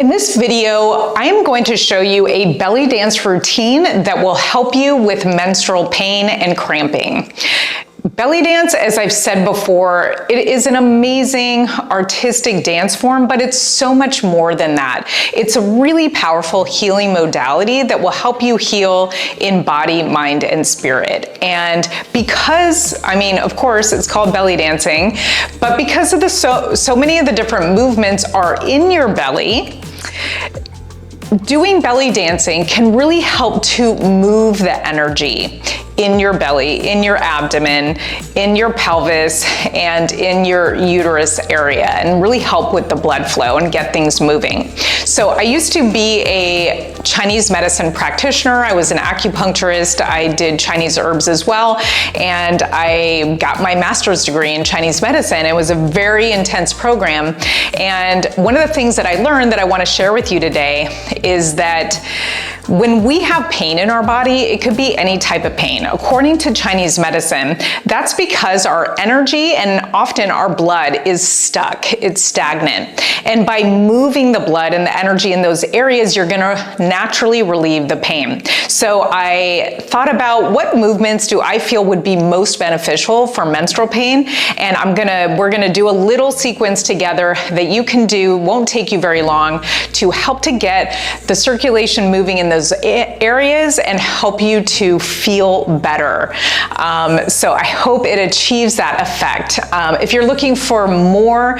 In this video, I am going to show you a belly dance routine that will help you with menstrual pain and cramping. Belly dance, as I've said before, it is an amazing artistic dance form, but it's so much more than that. It's a really powerful healing modality that will help you heal in body, mind, and spirit. And because, of course, it's called belly dancing, but because of so many of the different movements are in your belly, doing belly dancing can really help to move the energy in your belly, in your abdomen, in your pelvis, and in your uterus area, and really help with the blood flow and get things moving. So I used to be a Chinese medicine practitioner. I was an acupuncturist. I did Chinese herbs as well, and I got my master's degree in Chinese medicine. It was a very intense program, and one of the things that I learned that I want to share with you today is that when we have pain in our body, it could be any type of pain. According to Chinese medicine, that's because our energy and often our blood is stuck, it's stagnant. And by moving the blood and the energy in those areas, you're gonna naturally relieve the pain. So I thought about what movements do I feel would be most beneficial for menstrual pain, and we're gonna do a little sequence together that you can do, won't take you very long, to help to get the circulation moving in those areas and help you to feel better. So I hope it achieves that effect. If you're looking for more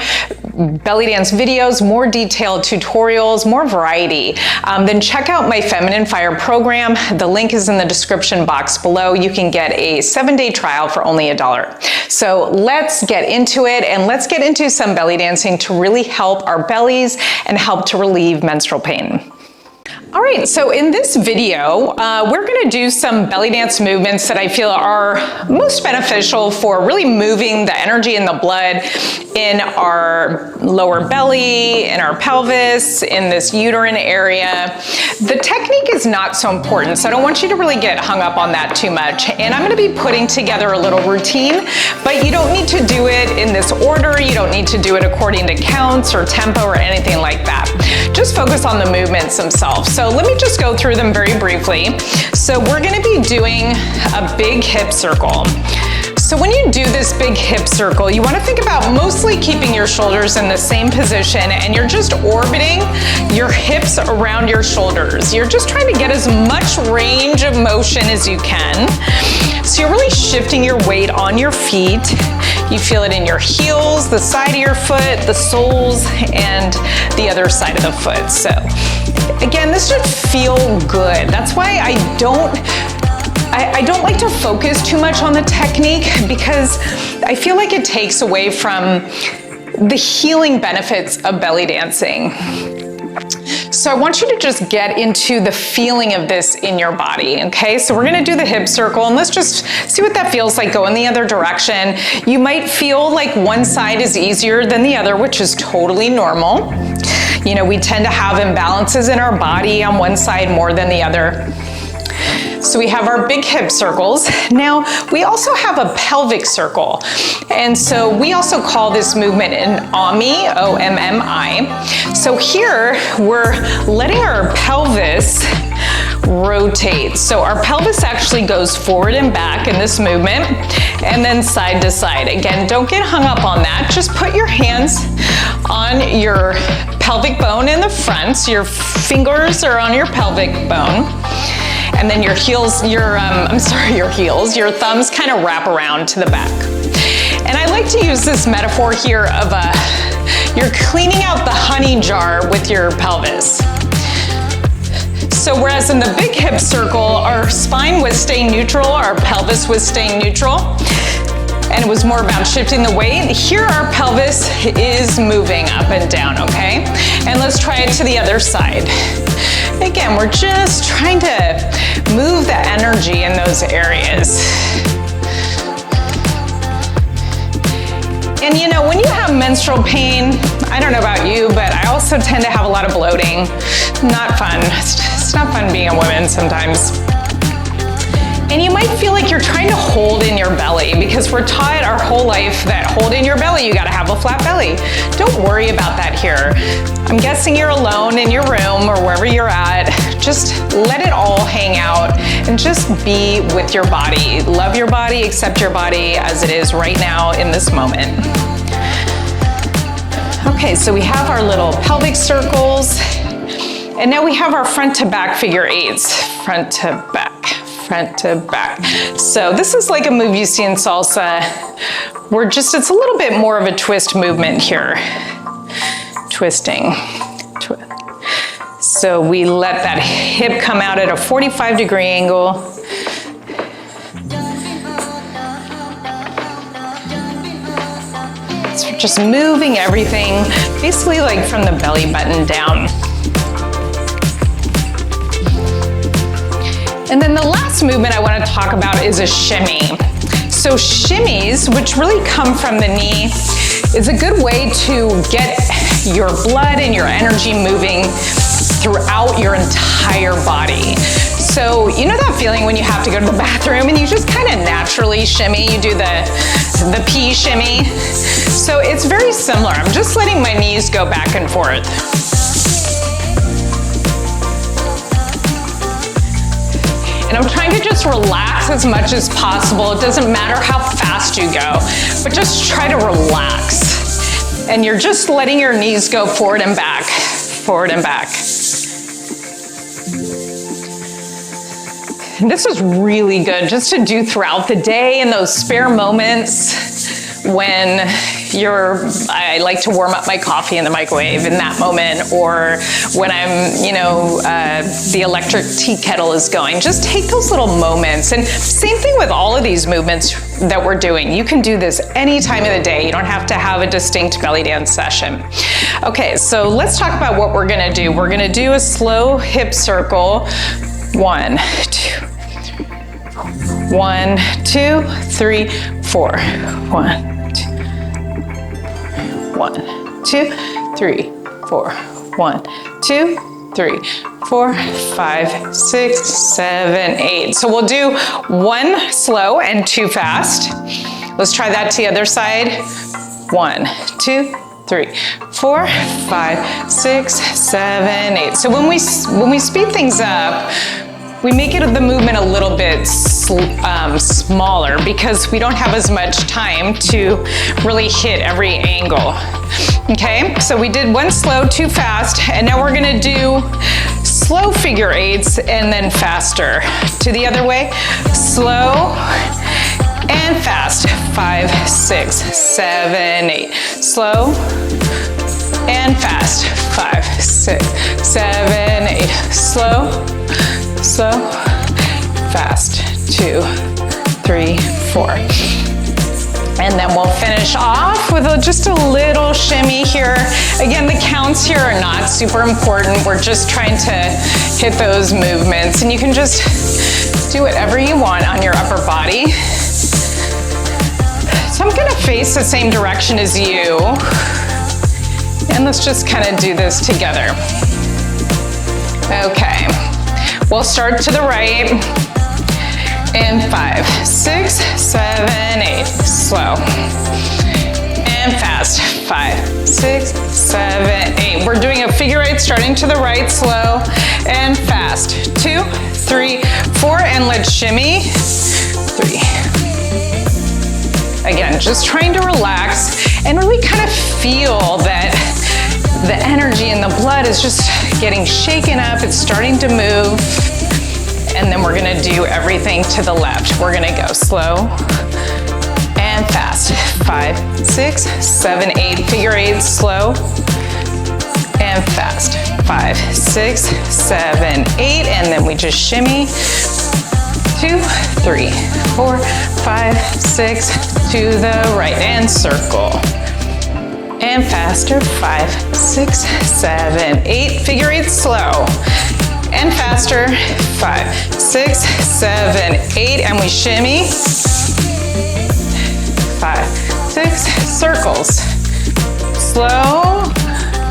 belly dance videos, more detailed tutorials, more variety, then check out my Feminine Fire program. The link is in the description box below. You can get a 7-day trial for only $1. So let's get into it, and let's get into some belly dancing to really help our bellies and help to relieve menstrual pain. All right, so in this video, we're gonna do some belly dance movements that I feel are most beneficial for really moving the energy and the blood in our lower belly, in our pelvis, in this uterine area. The technique is not so important, so I don't want you to really get hung up on that too much. And I'm gonna be putting together a little routine, but you don't need to do it in this order. You don't need to do it according to counts or tempo or anything like that. Just focus on the movements themselves. So let me just go through them very briefly. So we're gonna be doing a big hip circle. So when you do this big hip circle, you wanna think about mostly keeping your shoulders in the same position, and you're just orbiting your hips around your shoulders. You're just trying to get as much range of motion as you can. So you're really shifting your weight on your feet. You feel it in your heels, the side of your foot, the soles, and the other side of the foot. So again, this should feel good. That's why I don't like to focus too much on the technique, because I feel like it takes away from the healing benefits of belly dancing. So I want you to just get into the feeling of this in your body, okay? So we're gonna do the hip circle, and let's just see what that feels like. Go in the other direction. You might feel like one side is easier than the other, which is totally normal. You know, we tend to have imbalances in our body on one side more than the other. So we have our big hip circles. Now, we also have a pelvic circle. And so we also call this movement an OMMI, O-M-M-I. So here, we're letting our pelvis rotate. So our pelvis actually goes forward and back in this movement, and then side to side. Again, don't get hung up on that. Just put your hands on your pelvic bone in the front. So your fingers are on your pelvic bone. And then your heels, your thumbs kind of wrap around to the back. And I like to use this metaphor here of you're cleaning out the honey jar with your pelvis. So whereas in the big hip circle, our spine was staying neutral, our pelvis was staying neutral, and it was more about shifting the weight. Here our pelvis is moving up and down, okay? And let's try it to the other side. Again, we're just trying to move the energy in those areas. And you know, when you have menstrual pain, I don't know about you, but I also tend to have a lot of bloating. Not fun. It's not fun being a woman sometimes. And you might feel like you're trying to hold in your belly because we're taught our whole life that hold in your belly, you gotta have a flat belly. Don't worry about that here. I'm guessing you're alone in your room or wherever you're at. Just let it all hang out and just be with your body. Love your body, accept your body as it is right now in this moment. Okay, so we have our little pelvic circles. And now we have our front to back figure eights. Front to back. Front to back. So this is like a move you see in salsa. It's a little bit more of a twist movement here. Twisting. So we let that hip come out at a 45-degree angle. So just moving everything, basically like from the belly button down. And then the last movement I want to talk about is a shimmy. So shimmies, which really come from the knee, is a good way to get your blood and your energy moving throughout your entire body. So you know that feeling when you have to go to the bathroom and you just kind of naturally shimmy, you do the pee shimmy. So it's very similar. I'm just letting my knees go back and forth. And I'm trying to just relax as much as possible. It doesn't matter how fast you go, but just try to relax. And you're just letting your knees go forward and back, forward and back. And this is really good just to do throughout the day in those spare moments when I like to warm up my coffee in the microwave in that moment, or when I'm, the electric tea kettle is going. Just take those little moments. And same thing with all of these movements that we're doing. You can do this any time of the day. You don't have to have a distinct belly dance session. Okay, so let's talk about what we're gonna do. We're gonna do a slow hip circle. 1, 2, 1, 2, 3, 4. 1, 1, 2, 3, 4. 1, 2, 3, 4, 5, 6, 7, 8. So we'll do 1 slow and 2 fast. Let's try that to the other side. 1, 2, 3, 4, 5, 6, 7, 8. So when we speed things up, we make the movement a little bit smaller because we don't have as much time to really hit every angle. Okay, so we did 1 slow, 2 fast, and now we're gonna do slow figure eights and then faster. To the other way, slow and fast. 5, 6, 7, 8. Slow and fast. 5, 6, 7, 8. Slow, slow, fast. 2, 3, 4. And then we'll finish off with just a little shimmy here. Again, the counts here are not super important. We're just trying to hit those movements, and you can just do whatever you want on your upper body. So I'm gonna face the same direction as you. And let's just kind of do this together. Okay, we'll start to the right. And 5, 6, 7, 8. Slow. And fast. 5, 6, 7, 8. We're doing a figure eight starting to the right, slow and fast. 2, 3, 4, and let's shimmy. 3. Again, just trying to relax and really kind of feel that the energy in the blood is just getting shaken up. It's starting to move. And then we're gonna do everything to the left. We're gonna go slow and fast. 5, 6, 7, 8. Figure eight, slow and fast. 5, 6, 7, 8. And then we just shimmy. 2, 3, 4, 5, 6, to the right and circle. And faster. 5, 6, 7, 8. Figure eight, slow. And faster. 5, 6, 7, 8, and we shimmy. 5, 6, circles. Slow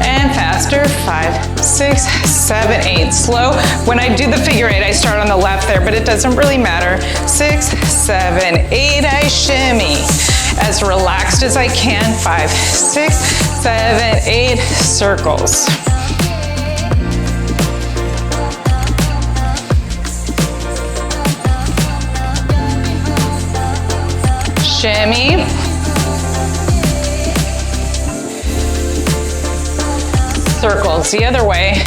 And faster, 5, 6, 7, 8. Slow. When I do the figure 8, I start on the left there, but it doesn't really matter. 6, 7, 8, I shimmy. As relaxed as I can, 5, 6, 7, 8, circles. Shimmy. Circles the other way.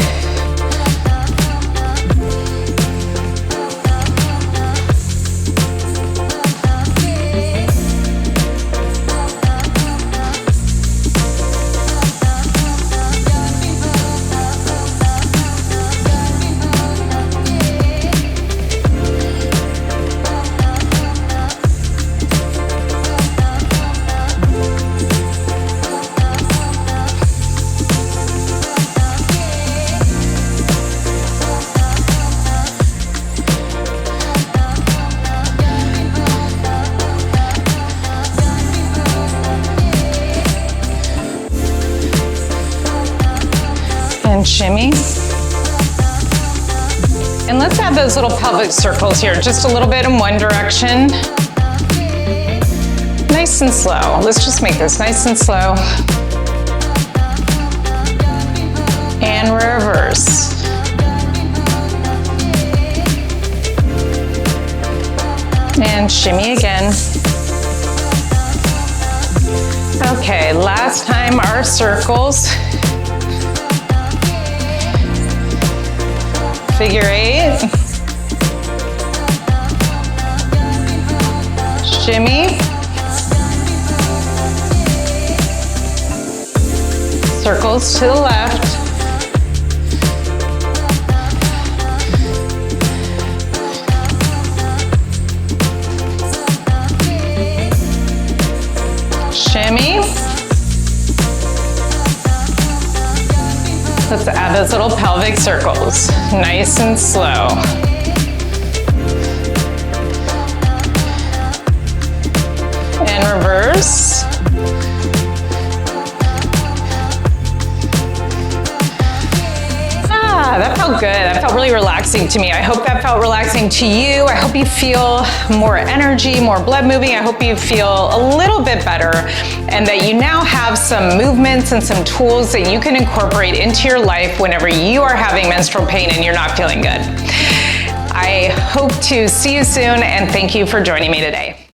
And shimmy. And let's add those little pelvic circles here, just a little bit in one direction. Nice and slow. Let's just make this nice and slow. And reverse. And shimmy again. Okay, last time our circles. Figure 8. Shimmy. Circles to the left. Shimmy. Let's add those little pelvic circles, nice and slow. And reverse. That felt good. That felt really relaxing to me. I hope that felt relaxing to you. I hope you feel more energy, more blood moving. I hope you feel a little bit better and that you now have some movements and some tools that you can incorporate into your life whenever you are having menstrual pain and you're not feeling good. I hope to see you soon and thank you for joining me today.